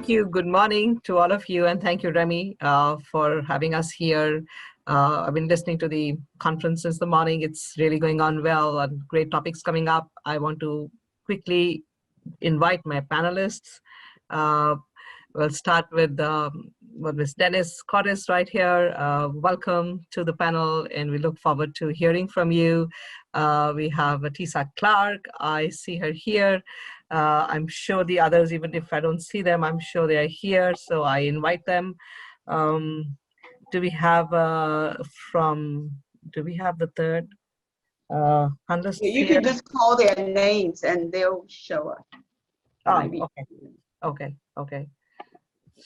you. Good morning to all of you. And thank you, Remy, for having us here. I've been listening to the conference since the morning. It's really going on well and great topics coming up. I want to quickly invite my panelists. We'll start with Ms. Dennis Cordes right here. Welcome to the panel, and we look forward to hearing from you. We have Tisa Clark. I see her here. I'm sure the others, even if I don't see them, I'm sure they are here, so I invite them. Do we have the third panelist You here? can just call their names and they'll show up. Oh, okay.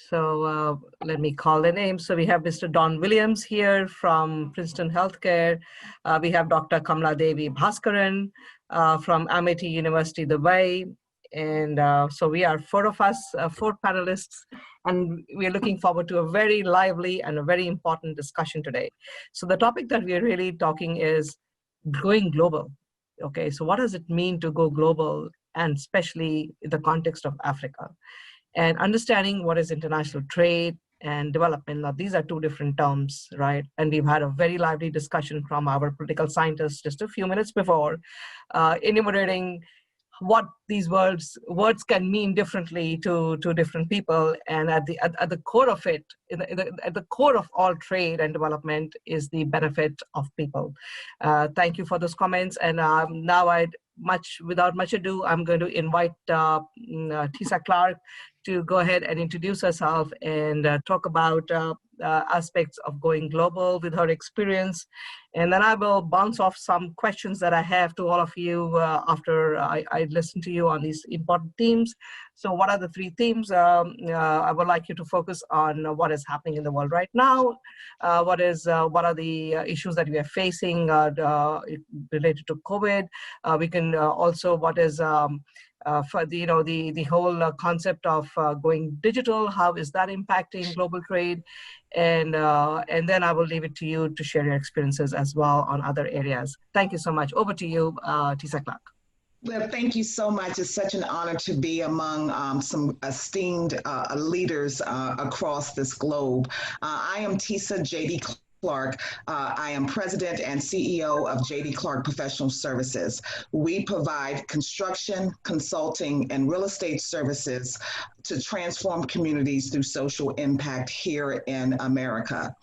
So let me call the names. So we have Mr. Don Williams here from Princeton Healthcare. We have Dr. Kamala Devi Bhaskaran from Amity University, Dubai. And so we are four of us, four panelists, and we're looking forward to a very lively and a very important discussion today. So the topic that we're really talking is going global. Okay, so what does it mean to go global, and especially in the context of Africa? And understanding what is international trade and development. Now, these are two different terms, right? And we've had a very lively discussion from our political scientists just a few minutes before, enumerating what these words can mean differently to different people. And at the core of it, at the core of all trade and development is the benefit of people. Thank you for those comments. And now without much ado, I'm going to invite Tisa Clark to go ahead and introduce herself and talk about aspects of going global with her experience. And then I will bounce off some questions that I have to all of you after I listen to you on these important themes. So what are the three themes? I would like you to focus on what is happening in the world right now. What are the issues that we are facing related to COVID? We can also, what is for the whole concept of going digital, how is that impacting global trade? And then I will leave it to you to share your experiences as well on other areas. Thank you so much. Over to you, Tisa Clark. Well, thank you so much. It's such an honor to be among some esteemed leaders across this globe. I am Tisa J.D. Clark. I am president and CEO of J.D. Clark Professional Services. We provide construction, consulting, and real estate services to transform communities through social impact here in America.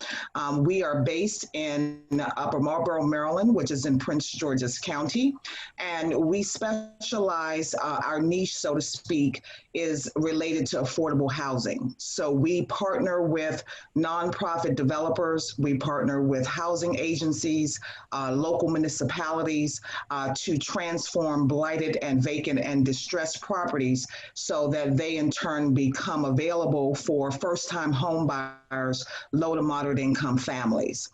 We are based in Upper Marlboro, Maryland, which is in Prince George's County, and we specialize, our niche, so to speak, is related to affordable housing. So we partner with nonprofit developers, we partner with housing agencies, local municipalities to transform blighted and vacant and distressed properties so that they in turn become available for first-time home buyers, low to moderate income families.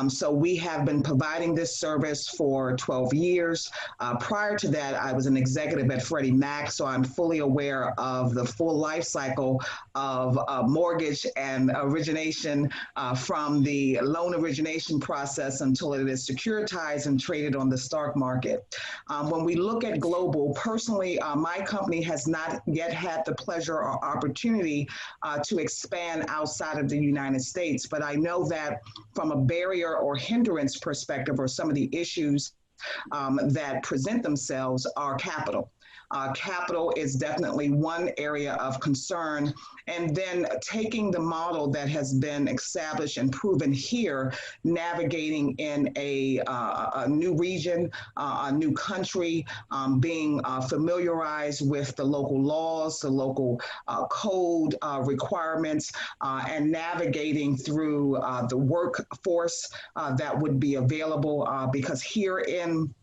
So we have been providing this service for 12 years. Prior to that, I was an executive at Freddie Mac, so I'm fully aware of the full life cycle of mortgage and origination from the loan origination process until it is securitized and traded on the stock market. When we look at global, personally, my company has not yet had the pleasure or opportunity to expand outside of the United States, but I know that from a barrier or hindrance perspective, or some of the issues that present themselves are capital. Capital is definitely one area of concern. And then taking the model that has been established and proven here, navigating in a new region, a new country, being familiarized with the local laws, the local code requirements, and navigating through the workforce that would be available, because here in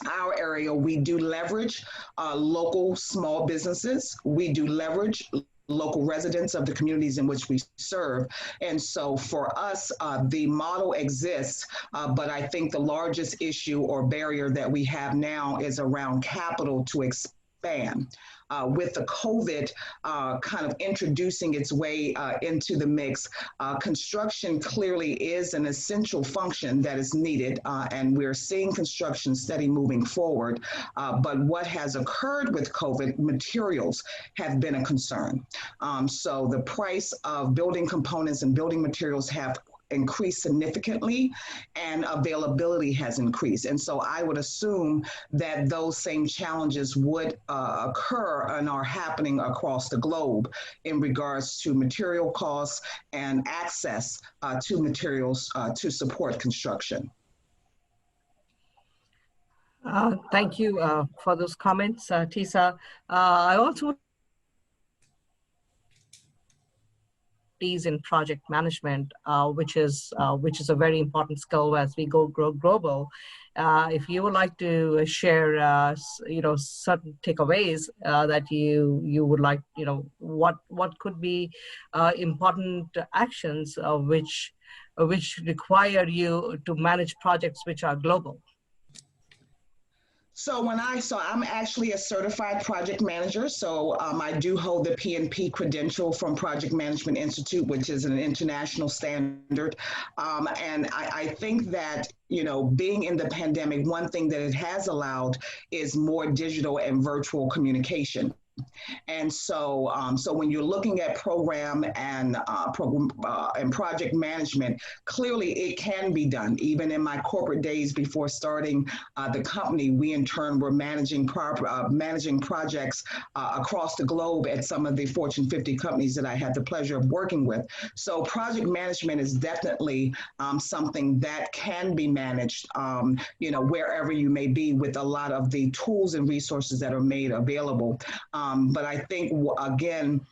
our area, we do leverage local small businesses. We do leverage local residents of the communities in which we serve. And so for us, the model exists, but I think the largest issue or barrier that we have now is around capital to expand expand. With the COVID kind of introducing its way into the mix, construction clearly is an essential function that is needed, and we're seeing construction steady moving forward. But what has occurred with COVID, materials have been a concern. So the price of building components and building materials have increased significantly, and availability has increased. And so I would assume that those same challenges would occur and are happening across the globe in regards to material costs and access to materials to support construction. Thank you for those comments, Tisa. I also in project management, which is a very important skill as we grow global. If you would like to share, certain takeaways that you would like, what could be important actions which require you to manage projects which are global. So I'm actually a certified project manager. So I do hold the PNP credential from Project Management Institute, which is an international standard. And I think that, being in the pandemic, one thing that it has allowed is more digital and virtual communication. And so, when you're looking at program and project management, clearly it can be done. Even in my corporate days before starting the company, we in turn were managing projects across the globe at some of the Fortune 50 companies that I had the pleasure of working with. So project management is definitely something that can be managed, wherever you may be, with a lot of the tools and resources that are made available. But I think, again,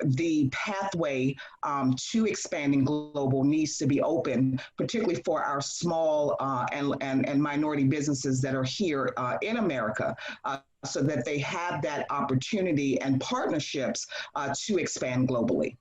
the pathway to expanding global needs to be open, particularly for our small and minority businesses that are here in America, so that they have that opportunity and partnerships to expand globally.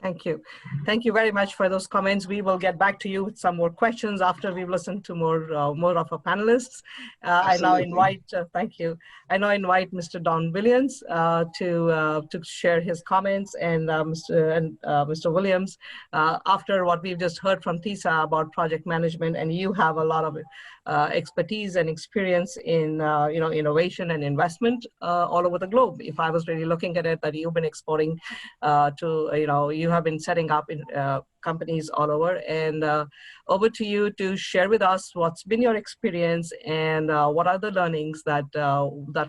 Thank you. Thank you very much for those comments. We will get back to you with some more questions after we've listened to more of our panelists. I now invite, thank you. I now invite Mr. Don Williams to share his comments, and Mr. Williams, after what we've just heard from Tisa about project management, and you have a lot of expertise and experience in innovation and investment all over the globe. If I was really looking at it, that you've been exporting you have been setting up in companies all over, and over to you to share with us what's been your experience and what are the learnings that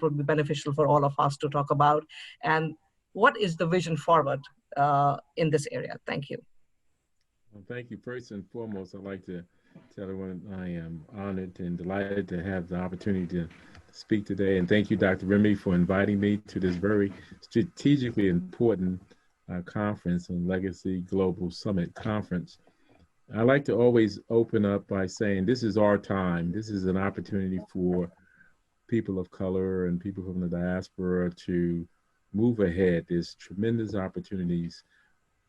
would be beneficial for all of us to talk about, and what is the vision forward in this area. Thank you. Well, thank you. First and foremost, I'd like to tell everyone I am honored and delighted to have the opportunity to speak today, and thank you, Dr. Remy, for inviting me to this very strategically important conference on Legacy Global Summit Conference. I like to always open up by saying this is our time. This is an opportunity for people of color and people from the diaspora to move ahead. There's tremendous opportunities.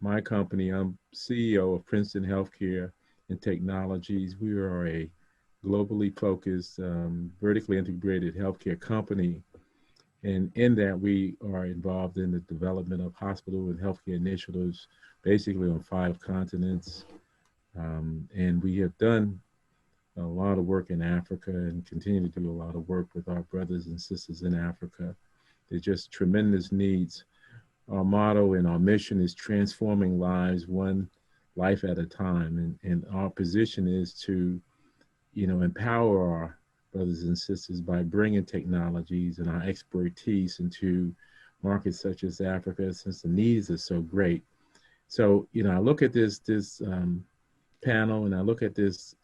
My company, I'm CEO of Princeton Healthcare and Technologies. We are a globally focused, vertically integrated healthcare company. And in that, we are involved in the development of hospital and healthcare initiatives, basically on 5 continents. And we have done a lot of work in Africa and continue to do a lot of work with our brothers and sisters in Africa. There's just tremendous needs. Our motto and our mission is transforming lives one life at a time. And our position is to, empower our brothers and sisters by bringing technologies and our expertise into markets such as Africa, since the needs are so great. So, I look at this panel, and I look at this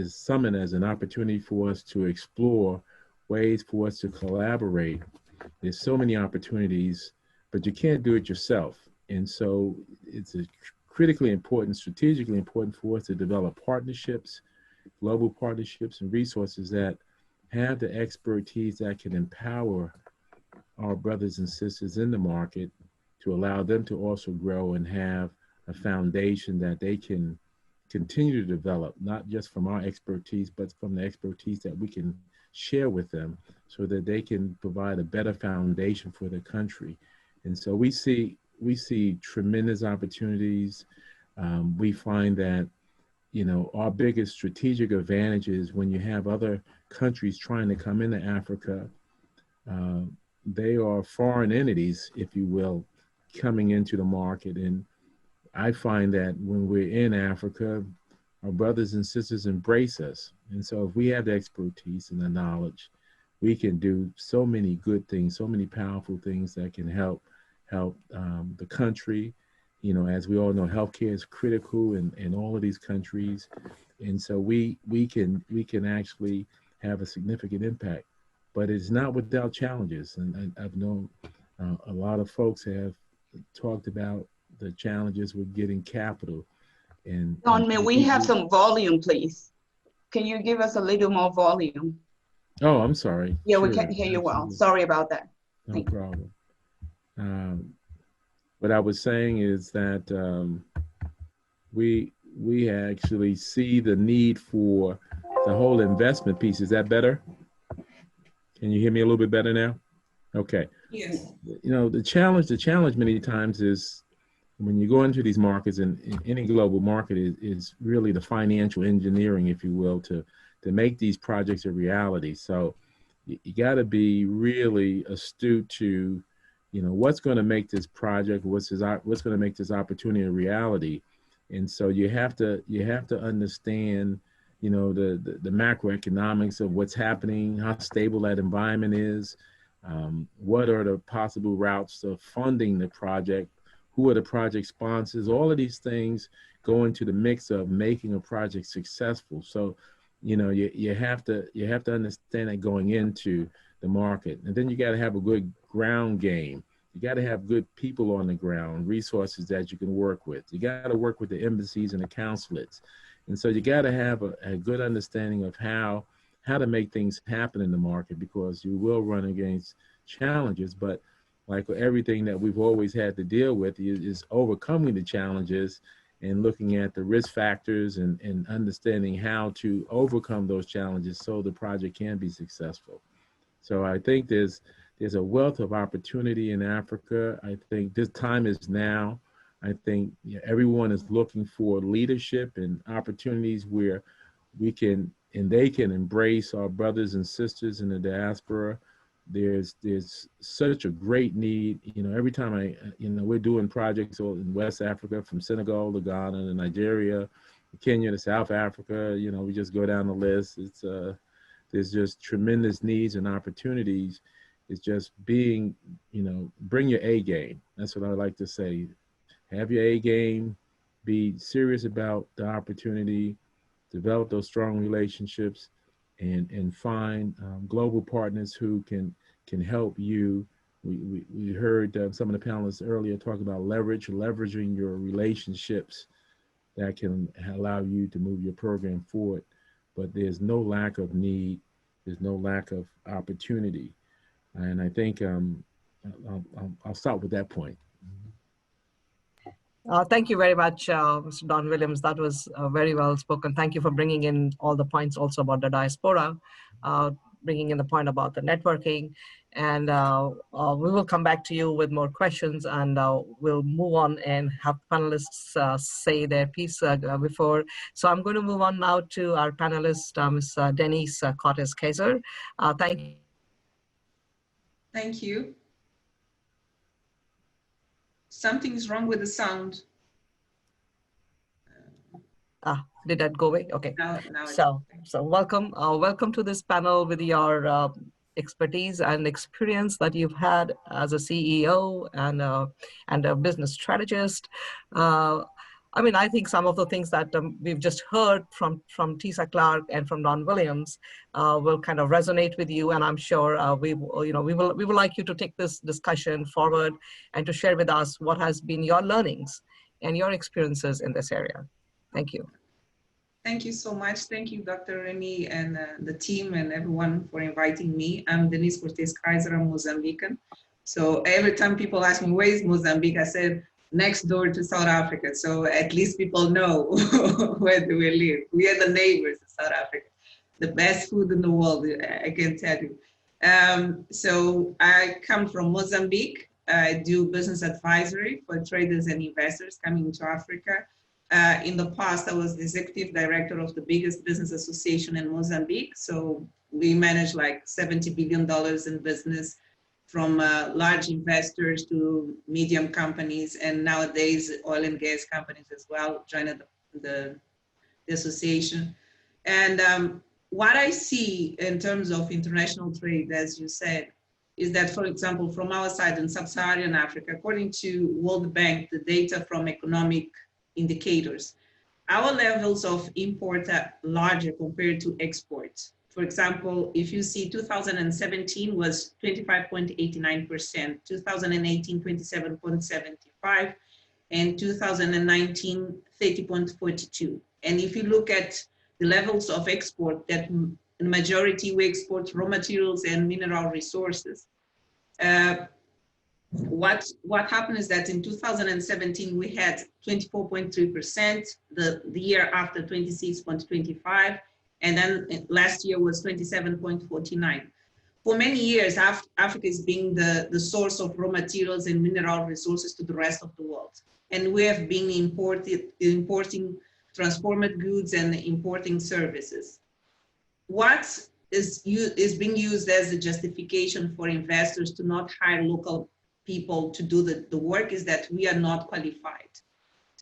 summit as an opportunity for us to explore ways for us to collaborate. There's so many opportunities, but you can't do it yourself. And so it's critically important, strategically important for us to develop partnerships, global partnerships and resources that have the expertise that can empower our brothers and sisters in the market to allow them to also grow and have a foundation that they can continue to develop, not just from our expertise, but from the expertise that we can share with them so that they can provide a better foundation for the country. And so we see tremendous opportunities. We find that, you know, our biggest strategic advantage is when you have other countries trying to come into Africa, they are foreign entities, if you will, coming into the market. And I find that when we're in Africa, our brothers and sisters embrace us. And so if we have the expertise and the knowledge, we can do so many good things, so many powerful things that can help the country. You know, as we all know, healthcare is critical in all of these countries. And so we can actually have a significant impact, but it's not without challenges. And I've known a lot of folks have talked about the challenges with getting capital. And Don, may we have some volume, please? Can you give us a little more volume? Oh, I'm sorry. Yeah, Sure, we can't hear you well. absolutely. Sorry about that. No Thank you. problem. What I was saying is that we actually see the need for the whole investment piece. Is that better? Can you hear me a little bit better now? Okay. Yes. You know, the challenge many times is when you go into these markets, and in any global market, is really the financial engineering, if you will, to make these projects a reality. So you got to be really astute to, you know, what's going to make this project, what's going to make this opportunity a reality. And so you have to understand, you know, the macroeconomics of what's happening, how stable that environment is, what are the possible routes of funding the project, who are the project sponsors. All of these things go into the mix of making a project successful. So, you know, you have to understand that going into the market. And then you got to have a good ground game. You got to have good people on the ground, resources that you can work with. You got to work with the embassies and the consulates. And so you got to have a good understanding of how to make things happen in the market, because you will run against challenges. But like everything that we've always had to deal with is overcoming the challenges and looking at the risk factors and understanding how to overcome those challenges so the project can be successful. So I think there's a wealth of opportunity in Africa. I think this time is now. I think everyone is looking for leadership and opportunities where we can and they can embrace our brothers and sisters in the diaspora. There's such a great need. You know, every time we're doing projects in West Africa, from Senegal to Ghana to Nigeria, Kenya to South Africa. You know, we just go down the list. It's there's just tremendous needs and opportunities. It's just being, you know, bring your A game. That's what I like to say. Have your A game. Be serious about the opportunity. Develop those strong relationships. And find global partners who can help you. We heard some of the panelists earlier talk about leveraging your relationships that can allow you to move your program forward. But there's no lack of need. There's no lack of opportunity. And I think I'll start with that point. Thank you very much, Mr. Don Williams. That was very well spoken. Thank you for bringing in all the points also about the diaspora, bringing in the point about the networking. And we will come back to you with more questions, and we'll move on and have panelists say their piece before. So I'm going to move on now to our panelist, Ms. Denise Cortez-Kaiser. Thank you. Thank you. Something is wrong with the sound. Did that go away? Okay. Now So welcome to this panel with your expertise and experience that you've had as a CEO and a business strategist. I mean, I think some of the things that we've just heard from Tisa Clark and from Don Williams will kind of resonate with you, and I'm sure we would like you to take this discussion forward and to share with us what has been your learnings and your experiences in this area. Thank you. Thank you so much. Thank you, Dr. Remy and the team and everyone for inviting me. I'm Denise Cortez-Kaiser, I'm Mozambican. So every time people ask me, where is Mozambique? I said, next door to South Africa. So at least people know where do we live. We are the neighbors of South Africa. The best food in the world, I can tell you. So I come from Mozambique. I do business advisory for traders and investors coming to Africa. In the past, I was the executive director of the biggest business association in Mozambique. So we manage like $70 billion in business, from large investors to medium companies, and nowadays oil and gas companies as well joined the association. And what I see in terms of international trade, as you said, is that, for example, from our side in Sub-Saharan Africa, according to World Bank, the data from economic indicators, our levels of import are larger compared to exports. For example, if you see 2017 was 25.89%, 2018, 27.75%, and 2019, 30.42%. And if you look at the levels of export, that in majority we export raw materials and mineral resources. What happened is that in 2017, we had 24.3%, the year after 26.25%, and then last year was 27.49%. For many years, Africa is being the source of raw materials and mineral resources to the rest of the world. And we have been importing transformed goods and importing services. What is being used as a justification for investors to not hire local people to do the work is that we are not qualified.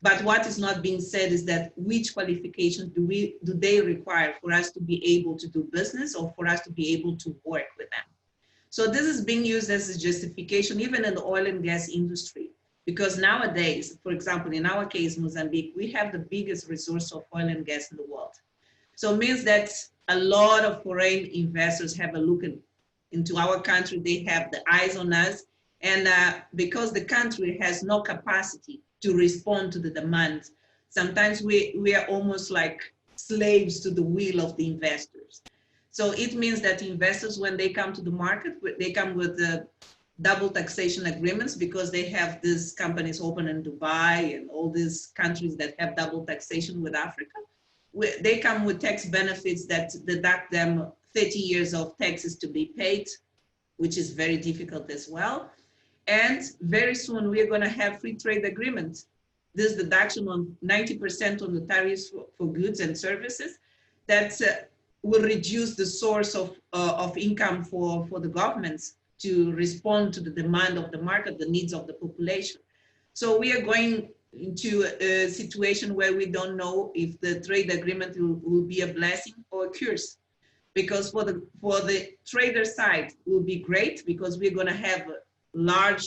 But what is not being said is that which qualifications do they require for us to be able to do business or for us to be able to work with them? So this is being used as a justification even in the oil and gas industry, because nowadays, for example, in our case, Mozambique, we have the biggest resource of oil and gas in the world. So it means that a lot of foreign investors have a look into our country. They have the eyes on us. And because the country has no capacity to respond to the demand, sometimes we are almost like slaves to the will of the investors. So it means that investors, when they come to the market, they come with the double taxation agreements because they have these companies open in Dubai and all these countries that have double taxation with Africa. They come with tax benefits that deduct them 30 years of taxes to be paid, which is very difficult as well. And very soon we're going to have free trade agreements. This deduction on 90% on the tariffs for goods and services that will reduce the source of income for the governments to respond to the demand of the market, the needs of the population. So we are going into a situation where we don't know if the trade agreement will be a blessing or a curse. Because for the trader side, it will be great because we're going to have a large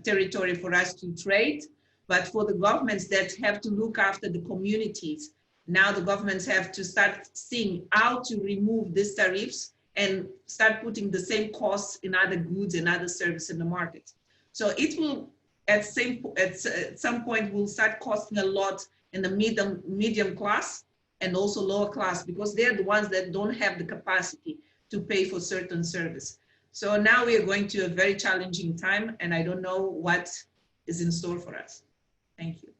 territory for us to trade. But for the governments that have to look after the communities, now the governments have to start seeing how to remove these tariffs and start putting the same costs in other goods and other services in the market. So it will, at some point, will start costing a lot in the medium class and also lower class, because they're the ones that don't have the capacity to pay for certain service. So now we are going to a very challenging time, and I don't know what is in store for us. Thank you.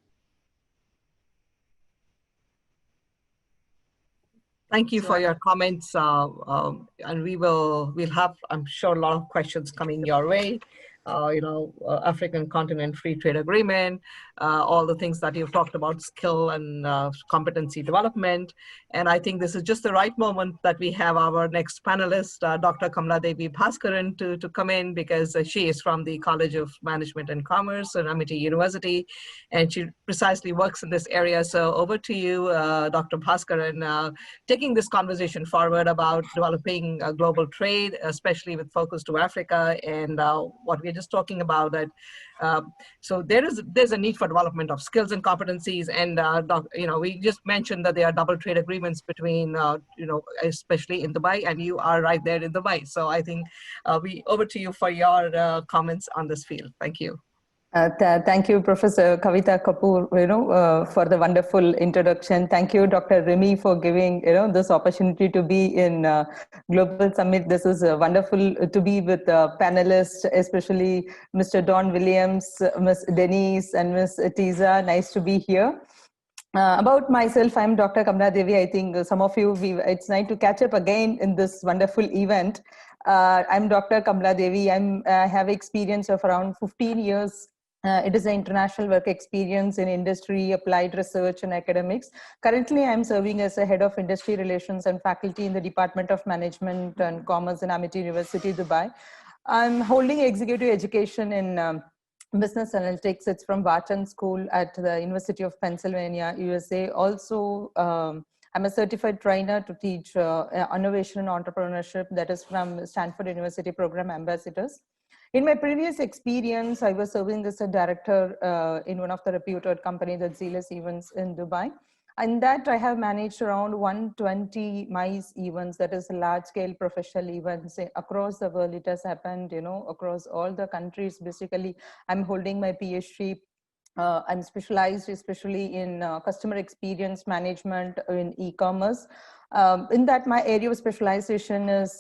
Thank you for your comments, and we'll have, I'm sure, a lot of questions coming your way. African Continent Free Trade Agreement, all the things that you've talked about, skill and competency development. And I think this is just the right moment that we have our next panelist, Dr. Kamladevi Bhaskaran, to come in, because she is from the College of Management and Commerce at Amity University, and she precisely works in this area. So over to you, Dr. Bhaskaran, taking this conversation forward about developing global trade, especially with focus to Africa, and what we're just talking about that. So there's a need for development of skills and competencies, and we just mentioned that there are double trade agreements between especially in Dubai, and you are right there in Dubai. So I think over to you for your comments on this field. Thank you. Thank you, Professor Kavita Kapoor, for the wonderful introduction. Thank you, Dr. Remy, for giving this opportunity to be in Global Summit. This is wonderful to be with panelists, especially Mr. Don Williams, Ms. Denise, and Ms. Tiza. Nice to be here. About myself, I'm Dr. Kamladevi. I think some of you, it's nice to catch up again in this wonderful event. I'm Dr. Kamla Devi. I have experience of around 15 years. It is an international work experience in industry, applied research, and academics. Currently, I'm serving as a head of industry relations and faculty in the Department of Management and Commerce in Amity University, Dubai. I'm holding executive education in business analytics. It's from Wharton School at the University of Pennsylvania, USA. Also, I'm a certified trainer to teach innovation and entrepreneurship, that is from Stanford University Program Ambassadors. In my previous experience, I was serving as a director in one of the reputed company, the Zealous Events in Dubai. And that I have managed around 120 MICE events, that is large scale professional events across the world. It has happened, across all the countries. Basically, I'm holding my PhD. I'm specialized especially in customer experience management in e-commerce. In that, my area of specialization is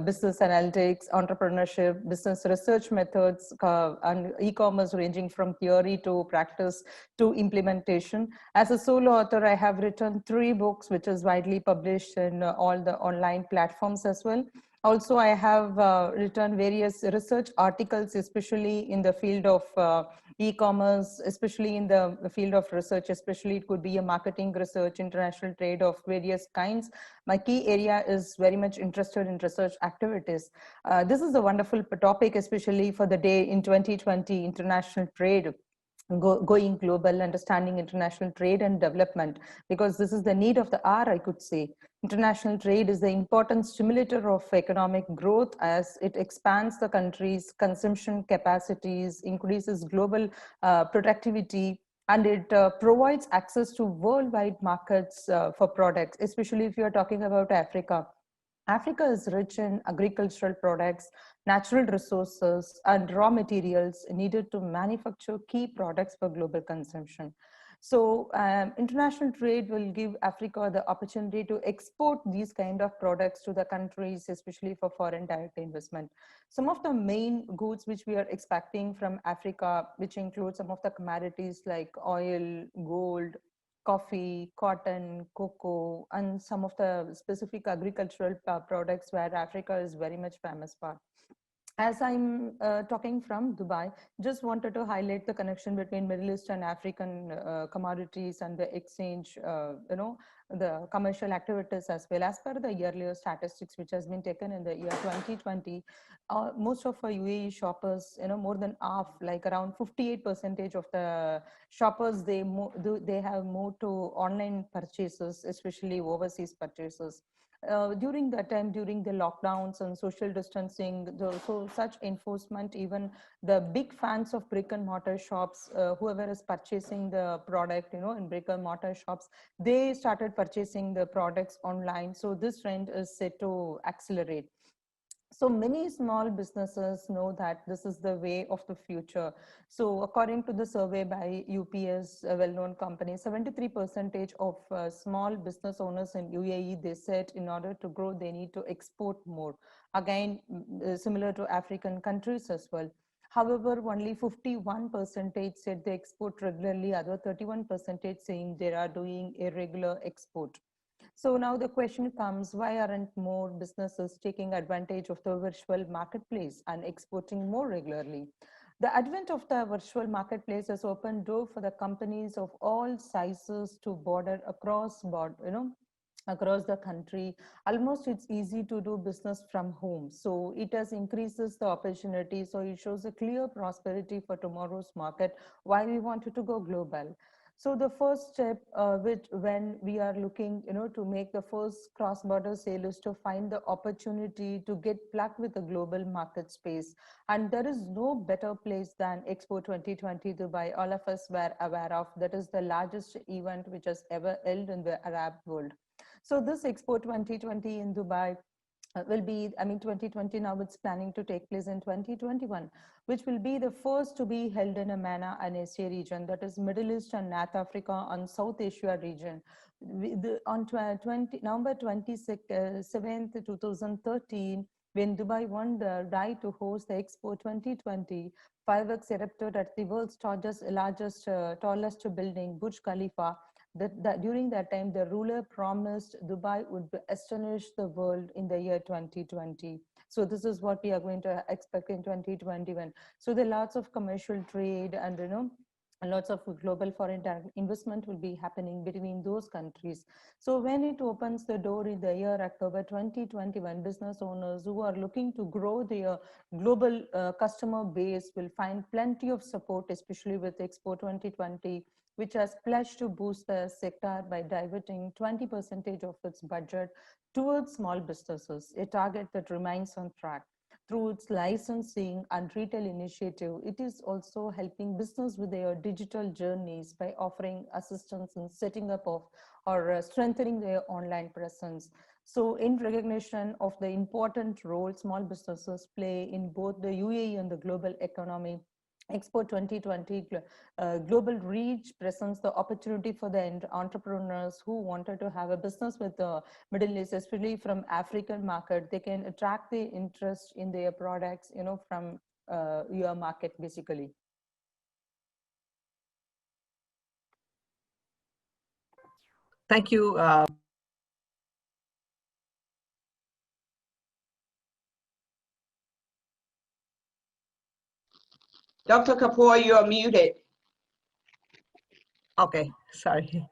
business analytics, entrepreneurship, business research methods, and e-commerce, ranging from theory to practice to implementation. As a solo author, I have written 3 books, which is widely published in all the online platforms as well. Also, I have written various research articles, especially in the field of e-commerce, especially in the field of research, especially it could be a marketing research, international trade of various kinds. My key area is very much interested in research activities. This is a wonderful topic, especially for the day in 2020, international trade. Going global, understanding international trade and development, because this is the need of the hour, I could say. International trade is the important stimulator of economic growth as it expands the country's consumption capacities, increases global productivity, and it provides access to worldwide markets for products, especially if you're talking about Africa. Africa is rich in agricultural products, natural resources, and raw materials needed to manufacture key products for global consumption. So international trade will give Africa the opportunity to export these kind of products to the countries, especially for foreign direct investment. Some of the main goods which we are expecting from Africa, which include some of the commodities like oil, gold, coffee, cotton, cocoa, and some of the specific agricultural products where Africa is very much famous for. As I'm talking from Dubai, just wanted to highlight the connection between Middle East and African commodities and the exchange, the commercial activities as well. As per the earlier statistics which has been taken in the year 2020, most of our UAE shoppers, more than half, like around 58% of the shoppers, they have moved to online purchases, especially overseas purchases. During that time, during the lockdowns and social distancing, so such enforcement, even the big fans of brick and mortar shops, whoever is purchasing the product, in brick and mortar shops, they started purchasing the products online. So this trend is set to accelerate. So many small businesses know that this is the way of the future. So according to the survey by UPS, a well-known company, 73% of small business owners in UAE, they said in order to grow, they need to export more. Again, similar to African countries as well. However, only 51% said they export regularly, other 31% saying they are doing irregular export. So now the question comes, why aren't more businesses taking advantage of the virtual marketplace and exporting more regularly? The advent of the virtual marketplace has opened door for the companies of all sizes to border across across the country. Almost it's easy to do business from home. So it has increases the opportunity. So it shows a clear prosperity for tomorrow's market, why we wanted to go global. So the first step, when we are looking, to make the first cross-border sale, is to find the opportunity to get plugged with the global market space. And there is no better place than Expo 2020 Dubai. All of us were aware of. That is the largest event which has ever held in the Arab world. So this Expo 2020 in Dubai will be, 2020 now it's planning to take place in 2021, which will be the first to be held in a MENA and Asia region, that is Middle East and North Africa and South Asia region. On November 27th, 2013, when Dubai won the right to host the Expo 2020, fireworks erupted at the world's tallest building, Burj Khalifa, that during that time, the ruler promised Dubai would astonish the world in the year 2020. So this is what we are going to expect in 2021. So there are lots of commercial trade and, lots of global foreign direct investment will be happening between those countries. So when it opens the door in the year October 2021, business owners who are looking to grow their global customer base will find plenty of support, especially with Expo 2020, which has pledged to boost the sector by diverting 20% of its budget towards small businesses, a target that remains on track. Through its licensing and retail initiative, it is also helping business with their digital journeys by offering assistance in setting up of or strengthening their online presence. So in recognition of the important role small businesses play in both the UAE and the global economy, Expo 2020 Global Reach presents the opportunity for the entrepreneurs who wanted to have a business with the Middle East, especially from African market. They can attract the interest in their products, from your market, basically. Thank you. Dr. Kapoor, you are muted. Okay, sorry.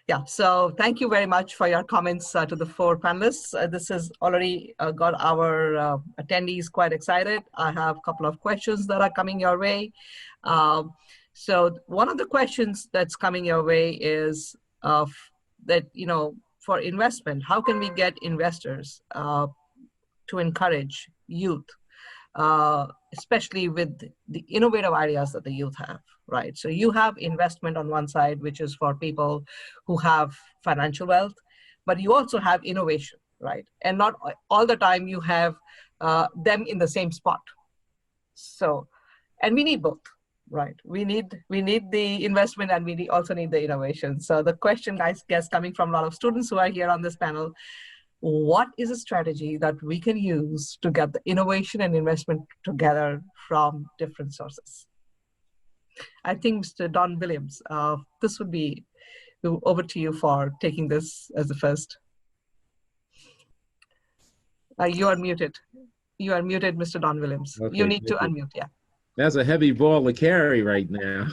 Yeah, so thank you very much for your comments to the four panelists. This has already got our attendees quite excited. I have a couple of questions that are coming your way. So one of the questions that's coming your way is that, for investment, how can we get investors to encourage youth, especially with the innovative ideas that the youth have, right? So you have investment on one side, which is for people who have financial wealth, but you also have innovation, right? And not all the time you have them in the same spot. So, and we need both, right? We need the investment and we also need the innovation. So the question, I guess, coming from a lot of students who are here on this panel, what is a strategy that we can use to get the innovation and investment together from different sources? I think Mr. Don Williams, this would be over to you for taking this as the first. You are muted. You are muted, Mr. Don Williams. Okay, you need to unmute, yeah. That's a heavy ball to carry right now.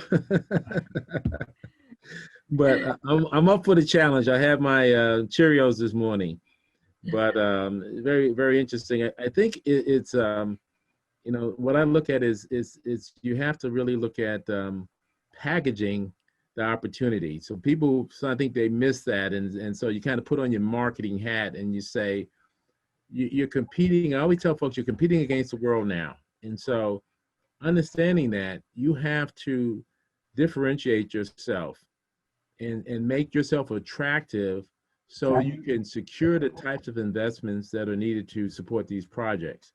But I'm up for the challenge. I have my Cheerios this morning. But very, very interesting. I think it's what I look at is you have to really look at packaging the opportunity. So I think they miss that, and so you kind of put on your marketing hat and you say you're competing. I always tell folks you're competing against the world now, and so understanding that you have to differentiate yourself and make yourself attractive, so you can secure the types of investments that are needed to support these projects.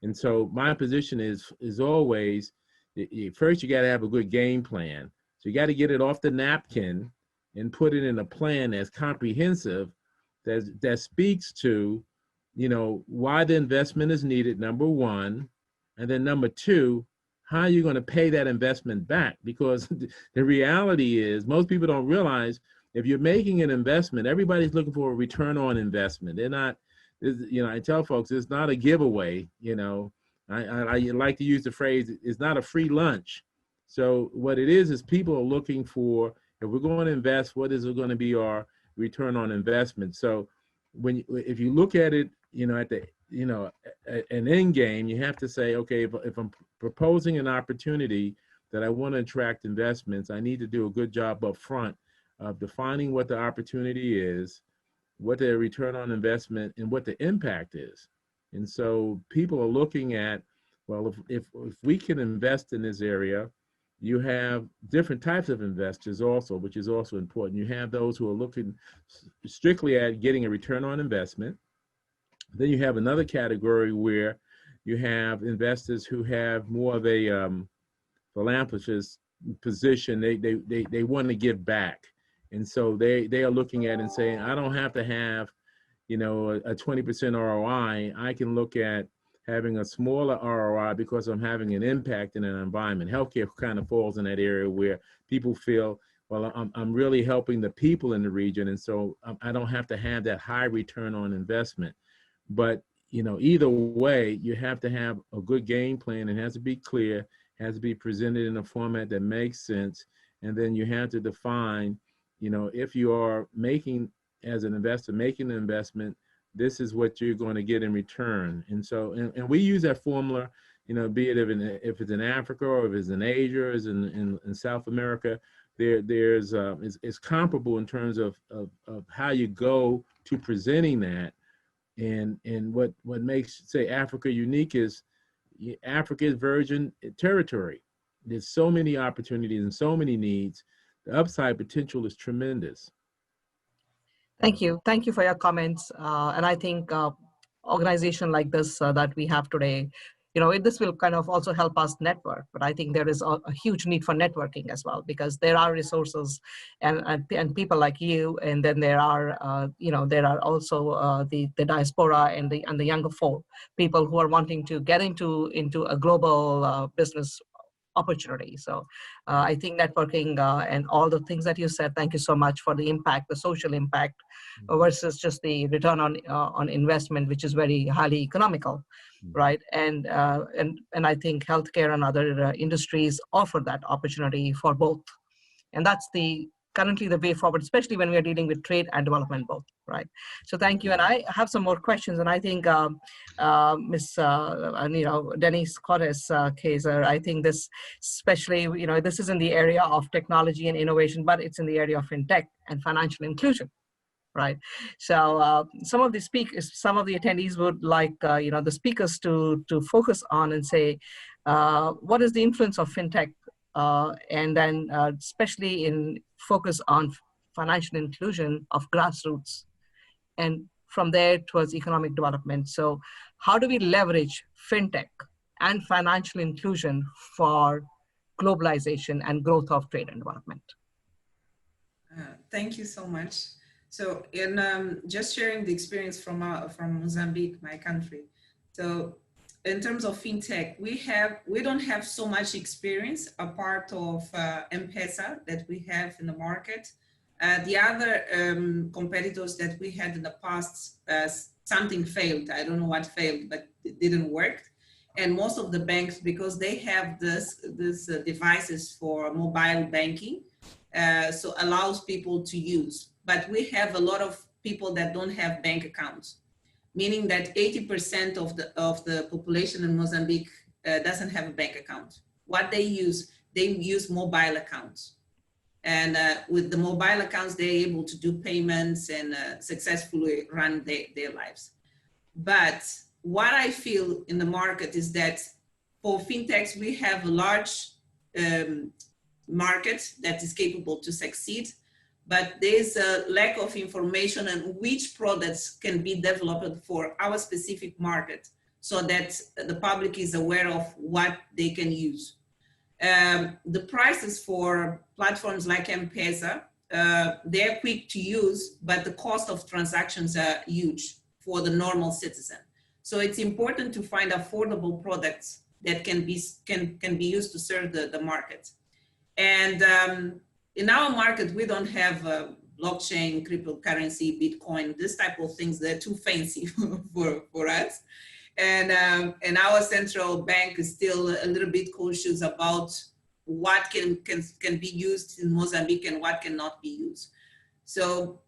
And so my position is always, first you got to have a good game plan. So you got to get it off the napkin and put it in a plan that's comprehensive, that speaks to, why the investment is needed, number one, and then number two, how are you going to pay that investment back? Because the reality is most people don't realize, if you're making an investment, everybody's looking for a return on investment. They're not, I tell folks, it's not a giveaway. I like to use the phrase, it's not a free lunch. So what it is people are looking for, if we're going to invest, what is going to be our return on investment? So if you look at it, at the, an end game, you have to say, okay, if I'm proposing an opportunity that I want to attract investments, I need to do a good job up front of defining what the opportunity is, what the return on investment, and what the impact is. And so people are looking at, well, if we can invest in this area, you have different types of investors also, which is also important. You have those who are looking strictly at getting a return on investment. Then you have another category where you have investors who have more of a philanthropist position. They want to give back. And so they are looking at it and saying, I don't have to have, a 20% ROI. I can look at having a smaller ROI because I'm having an impact in an environment. Healthcare kind of falls in that area where people feel well, I'm really helping the people in the region. And so I don't have to have that high return on investment. But, you know, either way, you have to have a good game plan. It has to be clear, has to be presented in a format that makes sense. And then you have to define, you know, if you are making, as an investor, making an investment, this is what you're going to get in return. And so, and we use that formula, you know, be it if it's in Africa or if it's in Asia or it's in South America, it's comparable in terms of how you go to presenting that. And what makes, say, Africa unique is Africa is virgin territory. There's so many opportunities and so many needs. The upside potential is tremendous. Thank you. Thank you for your comments. And I think organization like this that we have today, you know, this will kind of also help us network. But I think there is a huge need for networking as well, because there are resources and people like you, and then there are, you know, there are also the diaspora and the younger folk, people who are wanting to get into a global business opportunity. So I think networking and all the things that you said, thank you so much for the impact, the social impact versus just the return on investment, which is very highly economical, right? And I think healthcare and other industries offer that opportunity for both. And that's currently the way forward, especially when we are dealing with trade and development both, right? So thank you. And I have some more questions. And I think Ms. Denise Cortes Kaiser, I think this, especially, you know, this is in the area of technology and innovation, but it's in the area of fintech and financial inclusion, right? So some of the attendees would like, you know, the speakers to focus on and say, what is the influence of fintech? And then especially in focus on financial inclusion of grassroots, and from there towards economic development. So how do we leverage fintech and financial inclusion for globalization and growth of trade and development? Thank you so much. So in just sharing the experience from Mozambique, my country. So in terms of fintech, we don't have so much experience apart of M-Pesa that we have in the market. The other competitors that we had in the past, something failed. I don't know what failed, but it didn't work. And most of the banks, because they have this devices for mobile banking, so allows people to use. But we have a lot of people that don't have bank accounts, meaning that 80% of the population in Mozambique doesn't have a bank account. What they use mobile accounts. And with the mobile accounts, they're able to do payments and successfully run their lives. But what I feel in the market is that for fintechs, we have a large market that is capable to succeed, but there's a lack of information on which products can be developed for our specific market so that the public is aware of what they can use. The prices for platforms like M-Pesa, they're quick to use, but the cost of transactions are huge for the normal citizen. So it's important to find affordable products that can be used to serve the market. And in our market, we don't have blockchain, cryptocurrency, Bitcoin, this type of things. They're too fancy for us. And our central bank is still a little bit cautious about what can be used in Mozambique and what cannot be used. So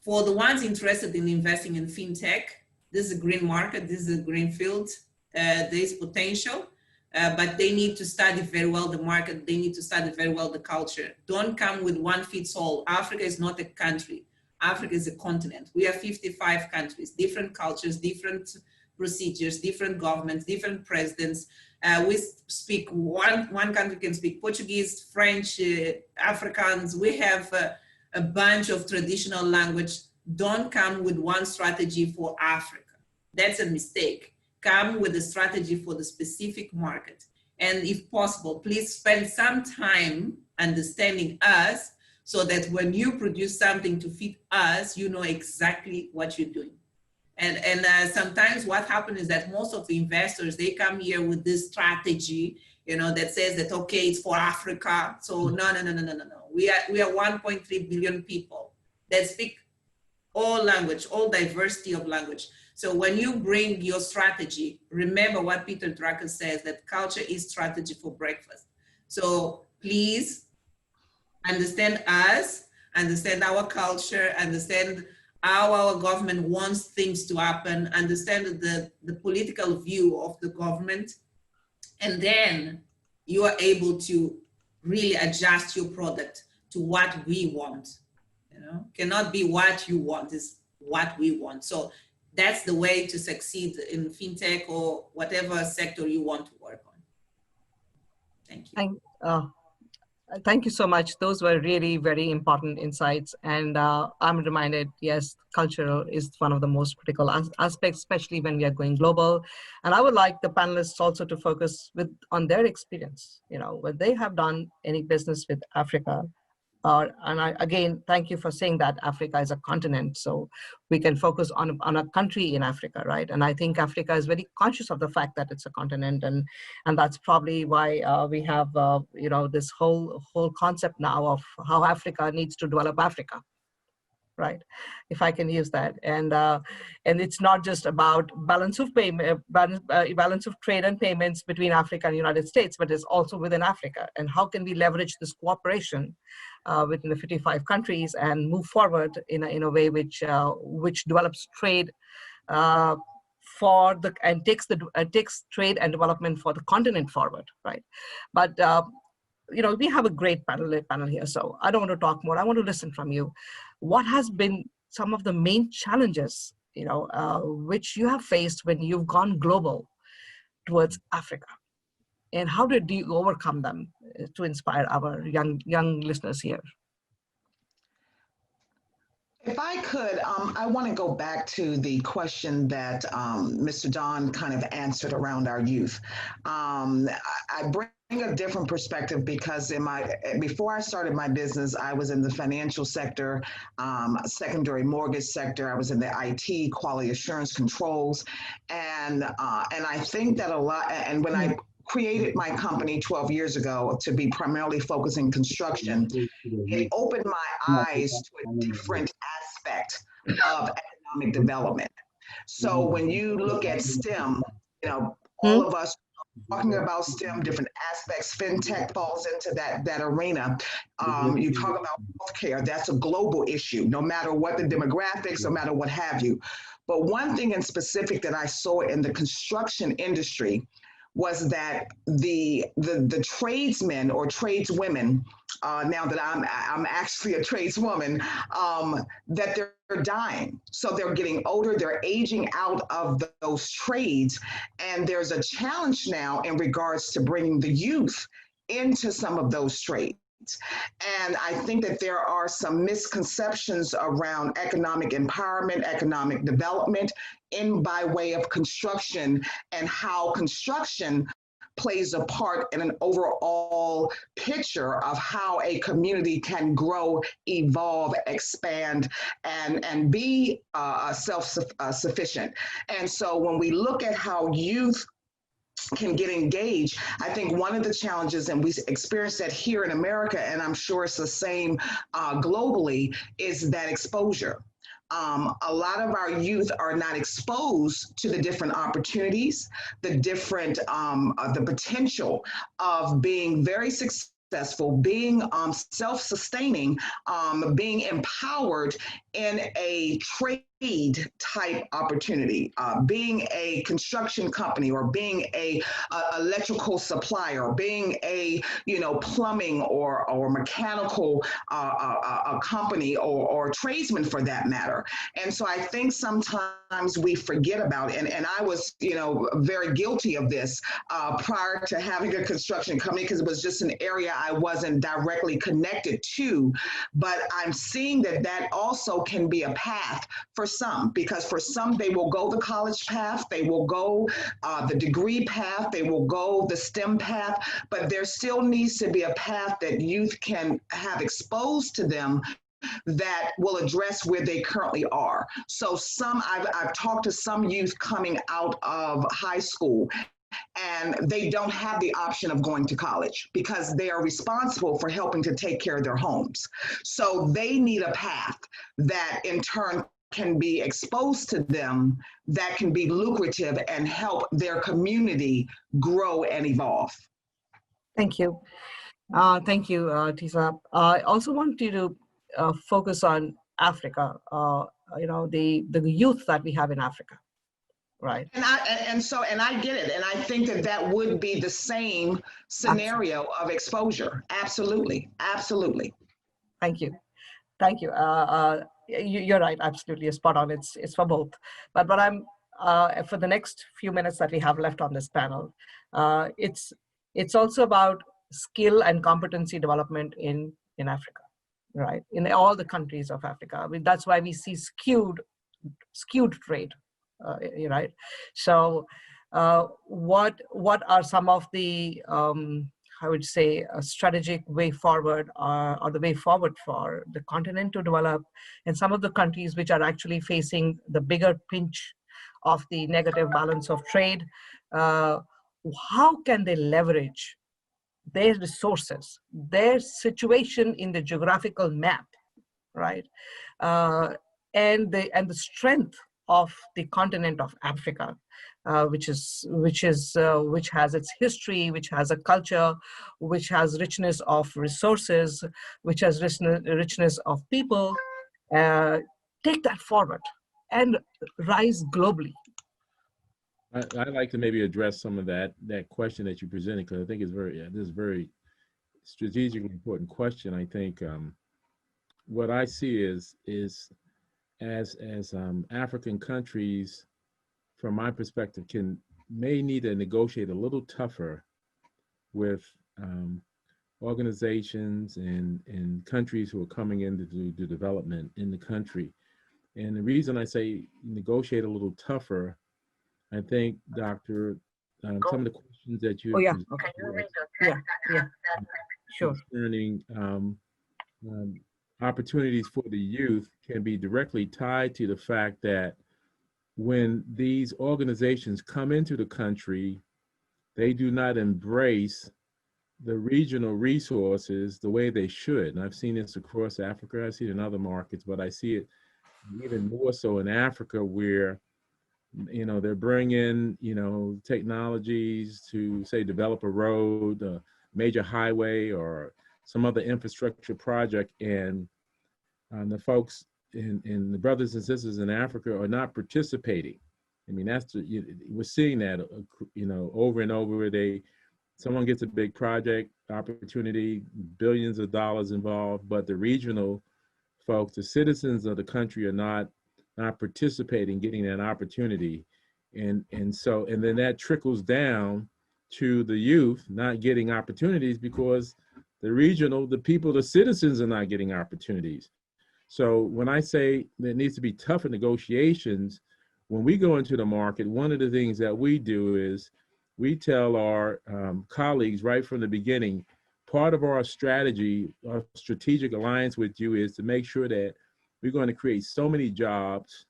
for the ones interested in investing in fintech, this is a green market, this is a green field, there is potential, but they need to study very well the market, they need to study very well the culture. Don't come with one fits all. Africa is not a country. Africa is a continent. We have 55 countries, different cultures, different procedures, different governments, different presidents. We speak, one country can speak Portuguese, French, Afrikaans. We have a bunch of traditional language. Don't come with one strategy for Africa. That's a mistake. Come with a strategy for the specific market. And if possible, please spend some time understanding us so that when you produce something to fit us, you know exactly what you're doing. And sometimes what happens is that most of the investors, they come here with this strategy, you know, that says that, okay, it's for Africa. So no. We are 1.3 billion people that speak all language, all diversity of language. So when you bring your strategy, remember what Peter Drucker says, that culture is strategy for breakfast. So please understand us, understand our culture, understand how our government wants things to happen, understand the political view of the government, and then you are able to really adjust your product to what we want. You know, cannot be what you want, is what we want. So that's the way to succeed in fintech or whatever sector you want to work on. Thank you. Thank you so much. Those were really very important insights. And I'm reminded, yes, culture is one of the most critical aspects, especially when we are going global. And I would like the panelists also to focus on their experience, you know, when they have done any business with Africa. Again, thank you for saying that Africa is a continent, so we can focus on a country in Africa, right? And I think Africa is very conscious of the fact that it's a continent, and that's probably why we have you know, this whole concept now of how Africa needs to develop Africa, right? If I can use that, and it's not just about balance of payment, balance of trade and payments between Africa and the United States, but it's also within Africa. And how can we leverage this cooperation within the 55 countries and move forward in a way which develops trade and takes trade and development for the continent forward, right? But you know, we have a great panel here, so I don't want to talk more. I want to listen from you. What has been some of the main challenges, you know, which you have faced when you've gone global towards Africa, and how did you overcome them to inspire our young listeners here? If I could, I want to go back to the question that Mr. Don kind of answered around our youth. I bring a different perspective because before I started my business, I was in the financial sector, secondary mortgage sector. I was in the IT, quality assurance controls, and I think that a lot. And when I created my company 12 years ago to be primarily focused in construction, it opened my eyes to a different aspect of economic development. So when you look at STEM, you know, all of us talking about STEM, different aspects, fintech falls into that arena. You talk about healthcare, that's a global issue, no matter what the demographics, no matter what have you. But one thing in specific that I saw in the construction industry was that the tradesmen or tradeswomen, now that I'm actually a tradeswoman, that they're dying. So they're getting older, they're aging out of those trades. And there's a challenge now in regards to bringing the youth into some of those trades. And I think that there are some misconceptions around economic empowerment, economic development by way of construction, and how construction plays a part in an overall picture of how a community can grow, evolve, expand, and be self-sufficient. And so when we look at how youth can get engaged, I think one of the challenges, and we experience that here in America, and I'm sure it's the same globally, is that exposure. A lot of our youth are not exposed to the different opportunities, the different, the potential of being very successful, being self-sustaining, being empowered in a trade type opportunity, being a construction company, or being a electrical supplier, being a plumbing or mechanical company, or tradesman for that matter. And so I think sometimes we forget about it, and I was very guilty of this prior to having a construction company, because it was just an area I wasn't directly connected to. But I'm seeing that also can be a path for some, because for some, they will go the college path, they will go the degree path, they will go the STEM path, but there still needs to be a path that youth can have exposed to them that will address where they currently are. So I've talked to some youth coming out of high school, and they don't have the option of going to college because they are responsible for helping to take care of their homes. So they need a path that in turn can be exposed to them, that can be lucrative and help their community grow and evolve. Thank you. Thank you, Tisa. I also want you to focus on Africa, the youth that we have in Africa, right? And I get it. And I think that would be the same scenario of exposure. Absolutely. Absolutely. Thank you. Thank you. You're right. Absolutely. You're spot on. It's for both. But I'm for the next few minutes that we have left on this panel, it's also about skill and competency development in Africa, right? In all the countries of Africa. I mean, that's why we see skewed trade, right? So what are some of the, I would say, a strategic way forward or the way forward for the continent to develop, and some of the countries which are actually facing the bigger pinch of the negative balance of trade, how can they leverage their resources, their situation in the geographical map, right? And the strength of the continent of Africa, which has its history, which has a culture, which has richness of resources, which has richness of people. Take that forward and rise globally. I'd like to maybe address some of that question that you presented, because I think this is a very strategically important question. I think what I see is as African countries, from my perspective, may need to negotiate a little tougher with organizations and countries who are coming in to do development in the country. And the reason I say negotiate a little tougher, I think, Doctor, some of the questions that you Sure. concerning opportunities for the youth can be directly tied to the fact that when these organizations come into the country, they do not embrace the regional resources the way they should. And I've seen this across Africa, I've seen it in other markets, but I see it even more so in Africa, where they're bringing, technologies to, say, develop a road, a major highway, or some other infrastructure project, and the folks and the brothers and sisters in Africa are not participating. I mean, we're seeing that, over and over. Someone gets a big project opportunity, billions of dollars involved, but the regional folks, the citizens of the country, are not participating, getting that opportunity. And then that trickles down to the youth not getting opportunities because the people, the citizens are not getting opportunities. So when I say there needs to be tougher negotiations, when we go into the market, one of the things that we do is we tell our colleagues right from the beginning, part of our strategy, our strategic alliance with you, is to make sure that we're going to create so many jobs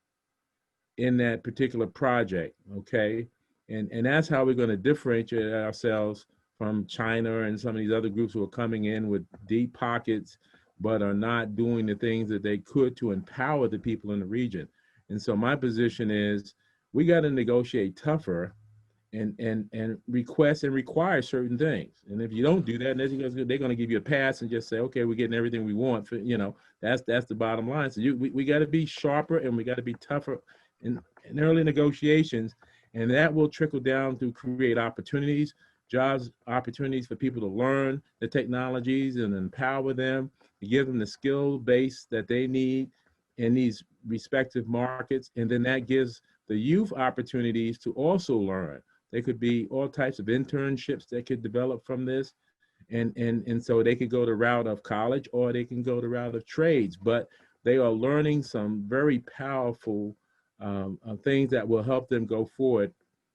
in that particular project, okay? And that's how we're going to differentiate ourselves from China and some of these other groups who are coming in with deep pockets, but are not doing the things that they could to empower the people in the region. And so my position is we got to negotiate tougher and request and require certain things. And if you don't do that, they're going to give you a pass and just say, okay, we're getting everything we want. That's the bottom line. So we got to be sharper, and we got to be tougher in early negotiations, and that will trickle down to create opportunities, jobs, opportunities for people to learn the technologies and empower them, to give them the skill base that they need in these respective markets. And then that gives the youth opportunities to also learn. There could be all types of internships that could develop from this. And so they could go the route of college, or they can go the route of trades, but they are learning some very powerful things that will help them go forward,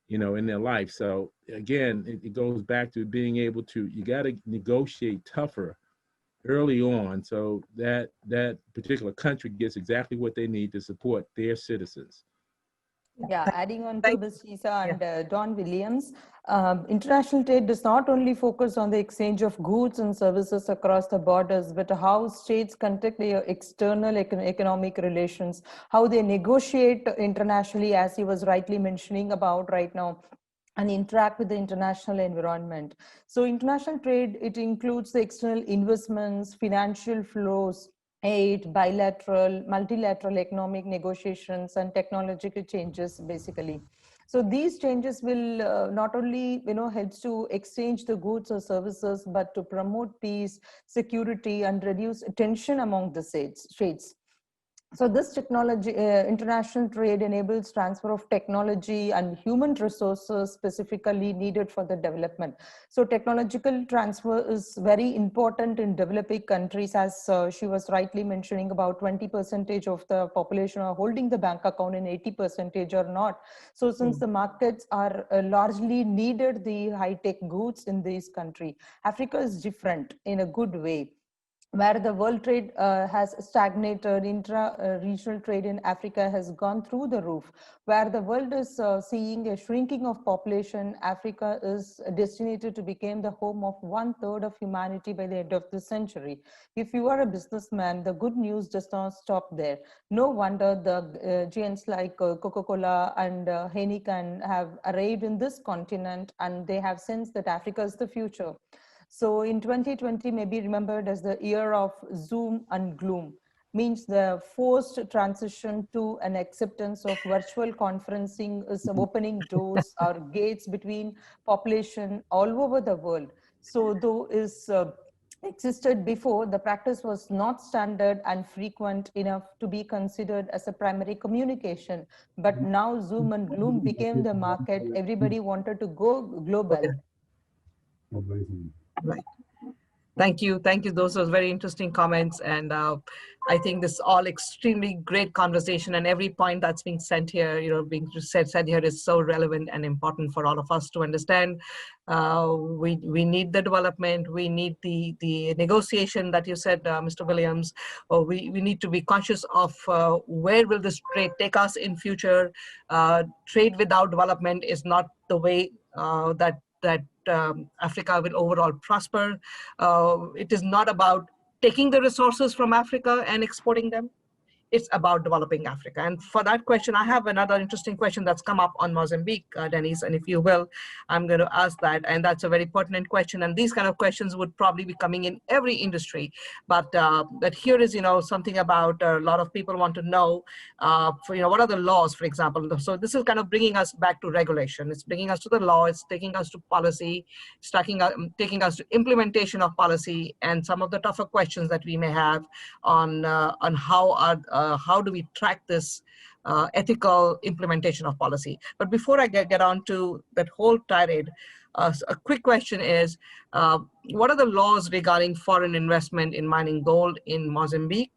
in their life. So again, it goes back to being able to, you got to negotiate tougher early on, so that that particular country gets exactly what they need to support their citizens. Yeah, adding on to Thank- Ms. Tisa and Don Williams, international trade does not only focus on the exchange of goods and services across the borders, but how states conduct their external economic relations, how they negotiate internationally, as he was rightly mentioning about right now, and interact with the international environment. So international trade, it includes the external investments, financial flows, aid, bilateral, multilateral economic negotiations, and technological changes, basically. So these changes will not only, helps to exchange the goods or services, but to promote peace, security, and reduce tension among the states. So this technology, international trade enables transfer of technology and human resources specifically needed for the development. So technological transfer is very important in developing countries, as she was rightly mentioning, about 20% of the population are holding the bank account and 80% are not. So since the markets are largely needed the high-tech goods in this country, Africa is different in a good way. Where the world trade has stagnated, intra-regional trade in Africa has gone through the roof. Where the world is seeing a shrinking of population, Africa is destined to become the home of 1/3 of humanity by the end of the century. If you are a businessman, the good news does not stop there. No wonder the giants like Coca-Cola and Heineken have arrived in this continent, and they have sensed that Africa is the future. So in 2020 may be remembered as the year of Zoom and gloom, means the forced transition to an acceptance of virtual conferencing is opening doors or gates between population all over the world. So though is existed before, the practice was not standard and frequent enough to be considered as a primary communication. But now Zoom and gloom became the market. Everybody wanted to go global. Right. Thank you. Thank you. Those were very interesting comments. And I think this all extremely great conversation, and every point that's being sent here, being said here is so relevant and important for all of us to understand. We need the development. We need the negotiation that you said, Mr. Williams. We need to be conscious of where will this trade take us in future. Trade without development is not the way that Africa will overall prosper. It is not about taking the resources from Africa and exporting them. It's about developing Africa. And for that question, I have another interesting question that's come up on Mozambique, Denise, and if you will, I'm going to ask that. And that's a very pertinent question. And these kind of questions would probably be coming in every industry. But here is, something about a lot of people want to know, what are the laws, for example. So this is kind of bringing us back to regulation. It's bringing us to the law. It's taking us to policy. It's taking us to implementation of policy and some of the tougher questions that we may have on how do we track this ethical implementation of policy. But before I get on to that whole tirade, a quick question is, what are the laws regarding foreign investment in mining gold in Mozambique?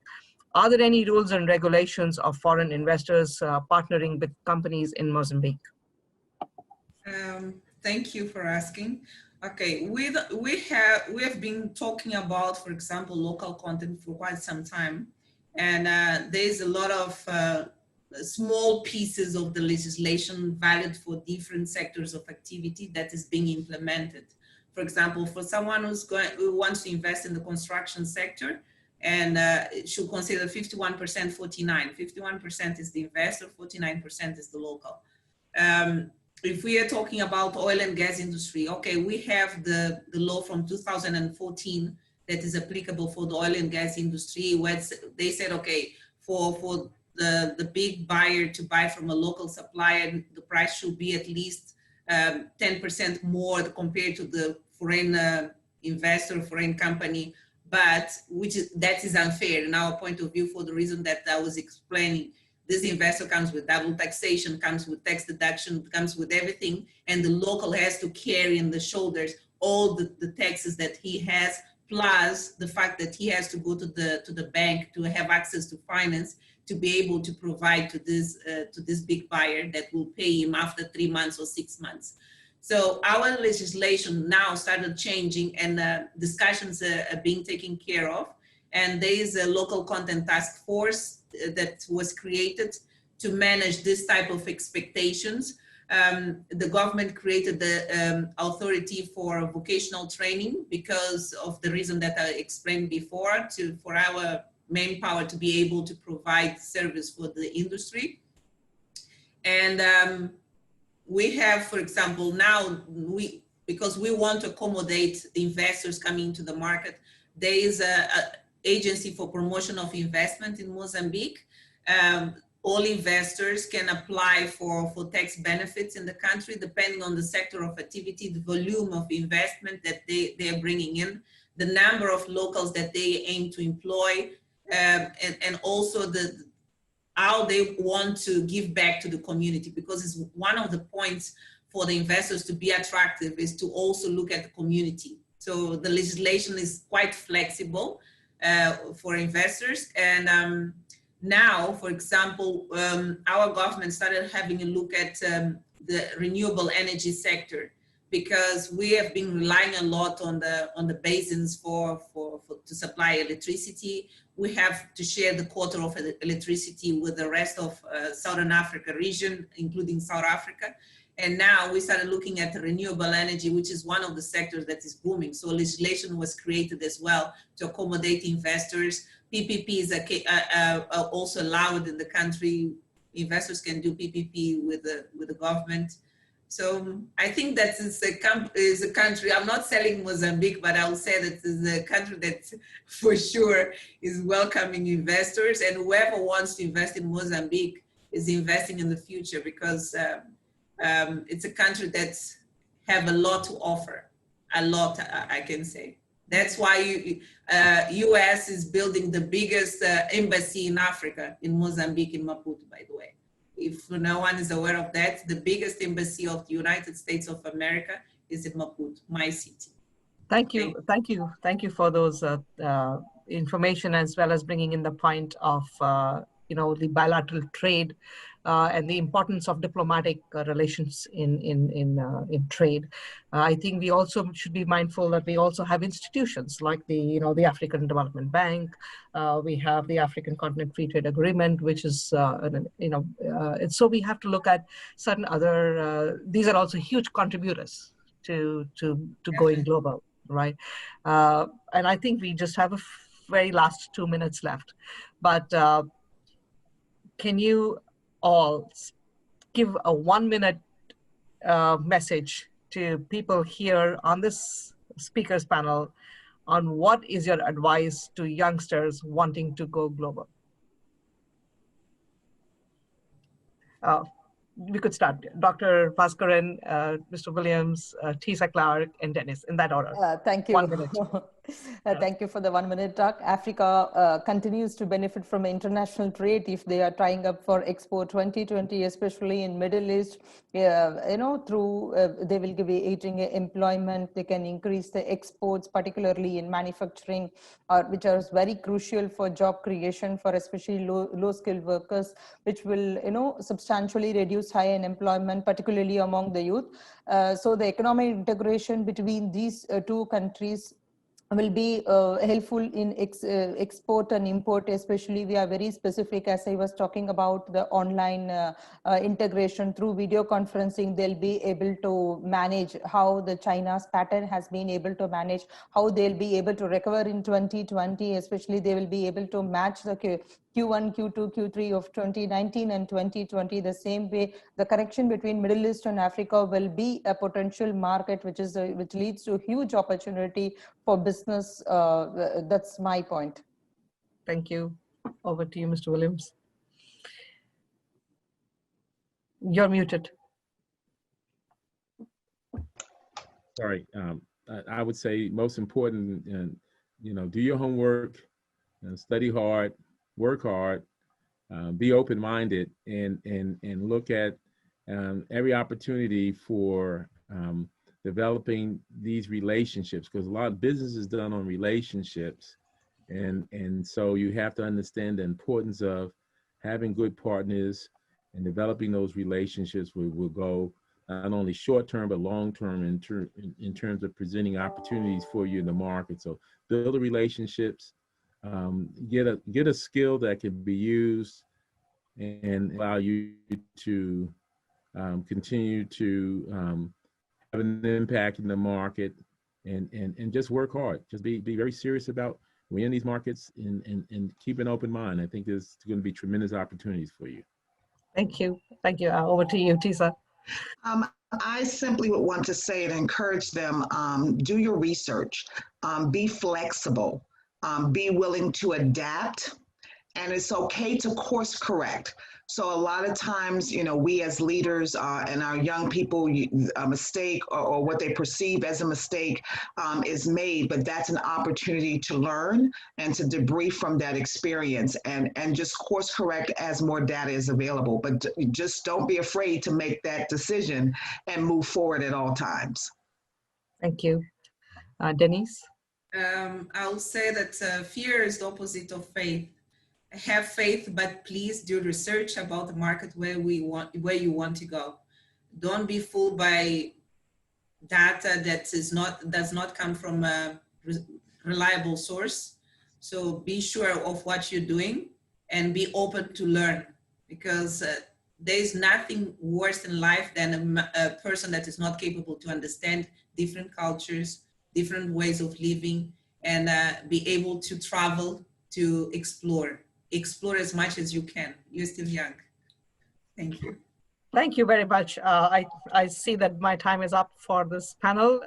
Are there any rules and regulations of foreign investors partnering with companies in Mozambique? Thank you for asking. Okay, we have been talking about, for example, local content for quite some time. And there's a lot of small pieces of the legislation valid for different sectors of activity that is being implemented. For example, for someone who wants to invest in the construction sector, and should consider 51%, 49. 51% is the investor, 49% is the local. If we are talking about oil and gas industry, okay, we have the law from 2014 that is applicable for the oil and gas industry, where they said, okay, for the big buyer to buy from a local supplier, the price should be at least 10% more compared to the foreign investor, foreign company, but that is unfair in our point of view, for the reason that I was explaining. This investor comes with double taxation, comes with tax deduction, comes with everything, and the local has to carry on the shoulders all the taxes that he has, plus the fact that he has to go to the bank to have access to finance to be able to provide to this big buyer that will pay him after 3 months or 6 months. So our legislation now started changing, and discussions are being taken care of. And there is a local content task force that was created to manage this type of expectations. The government created the authority for vocational training because of the reason that I explained before, for our manpower to be able to provide service for the industry. And we have, for example, now because we want to accommodate the investors coming into the market, there is a agency for promotion of investment in Mozambique. All investors can apply for tax benefits in the country, depending on the sector of activity, the volume of investment that they are bringing in, the number of locals that they aim to employ, and also how they want to give back to the community, because it's one of the points for the investors to be attractive is to also look at the community. So the legislation is quite flexible for investors. And now, for example, our government started having a look at the renewable energy sector, because we have been relying a lot on the basins to supply electricity. We have to share the quota of electricity with the rest of Southern Africa region, including South Africa. And now we started looking at renewable energy, which is one of the sectors that is booming. So legislation was created as well to accommodate investors. PPPs are also allowed in the country. Investors can do PPP with the government. So I think that is a country, I'm not selling Mozambique, but I'll say that it's a country that for sure is welcoming investors, and whoever wants to invest in Mozambique is investing in the future, because it's a country that have a lot to offer, a lot, I can say. That's why US is building the biggest embassy in Africa, in Mozambique, in Maputo, by the way. If no one is aware of that, the biggest embassy of the United States of America is in Maputo, my city. Thank you. Thank you. Thank you for those information, as well as bringing in the point of, the bilateral trade and the importance of diplomatic relations in trade. I think we also should be mindful that we also have institutions like the African Development Bank. We have the African Continent Free Trade Agreement, which is, so we have to look at certain other, these are also huge contributors to going global, right? And I think we just have a very last 2 minutes left, but can you all give a 1-minute message to people here on this speakers panel on what is your advice to youngsters wanting to go global? We could start. Dr. Bhaskaran, Mr. Williams, Tisa Clark, and Dennis, in that order. Thank you. 1 minute. Thank you for the 1-minute talk. Africa continues to benefit from international trade if they are trying up for Expo 2020, especially in Middle East. Through they will give aiding employment. They can increase the exports, particularly in manufacturing, which are very crucial for job creation for especially low-skilled workers, which will substantially reduce high unemployment, particularly among the youth. So the economic integration between these two countries will be helpful in export and import. Especially we are very specific, as I was talking about the online integration through video conferencing. They'll be able to manage how the China's pattern has been able to manage, how they'll be able to recover in 2020. Especially they will be able to match the Q1, Q2, Q3 of 2019 and 2020. The same way, the connection between Middle East and Africa will be a potential market, which leads to huge opportunity for business. That's my point. Thank you. Over to you, Mr. Williams. You're muted. Sorry. I would say most important, do your homework, study hard, work hard, be open-minded, and look at every opportunity for developing these relationships, because a lot of business is done on relationships, and so you have to understand the importance of having good partners and developing those relationships will go not only short term, but long term in terms of presenting opportunities for you in the market. So build the relationships, get a skill that can be used and allow you to continue to have an impact in the market, and just work hard. Just be very serious about when in these markets, and keep an open mind. I think there's going to be tremendous opportunities for you. Thank you. Thank you. Over to you, Tisa. I simply would want to say and encourage them, do your research, be flexible, be willing to adapt, and it's okay to course correct. So a lot of times, we as leaders and our young people, a mistake or what they perceive as a mistake is made, but that's an opportunity to learn and to debrief from that experience and just course correct as more data is available. But just don't be afraid to make that decision and move forward at all times. Thank you. Denise? I'll say that fear is the opposite of faith. Have faith, but please do research about the market where you want to go. Don't be fooled by data that does not come from a reliable source. So be sure of what you're doing and be open to learn, because there's nothing worse in life than a person that is not capable to understand different cultures, different ways of living, and be able to travel, to explore as much as you can. You're still young. Thank you. Thank you very much. I see that my time is up for this panel.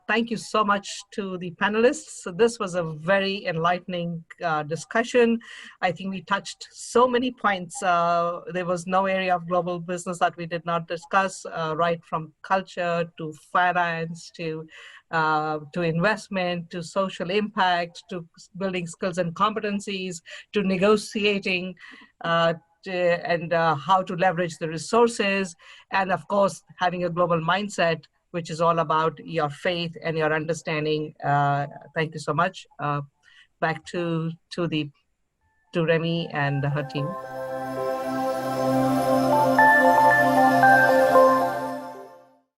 Thank you so much to the panelists. So this was a very enlightening discussion. I think we touched so many points. There was no area of global business that we did not discuss, right from culture to finance to investment, to social impact, to building skills and competencies, to negotiating, and how to leverage the resources, and of course, having a global mindset, which is all about your faith and your understanding. Thank you so much. Back to Remy and her team.